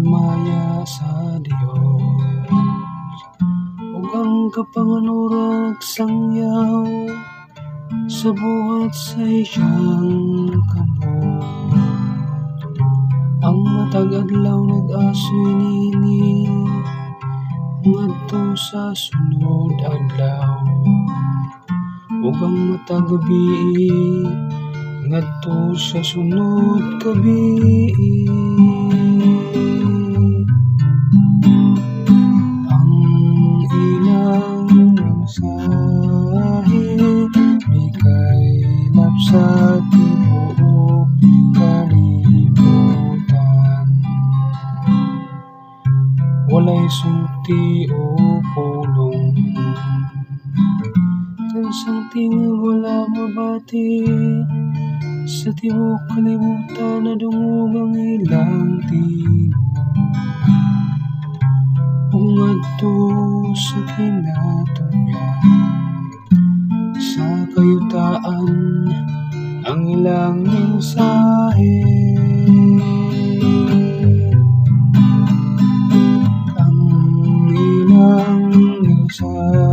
himaya sa Dios, ug ang kapanganurag sangyaw sa buhat sa iyang kamot. Ang matag adlaw nag-asoy nini ngadto sa sunod adlaw, ug ang matag gabi ngadto sa sunod gabi. Ang ilang mensahe mikaylap sa tibuok kalibutan, walay sulti o pulong, kansang tingog wala mabati. Sa tibuok kalibutan nadungog ang ilang tingog, ug ngadto sa kinatubyan sa kayutaan ang ilang mensahe. Ang ilang mensahe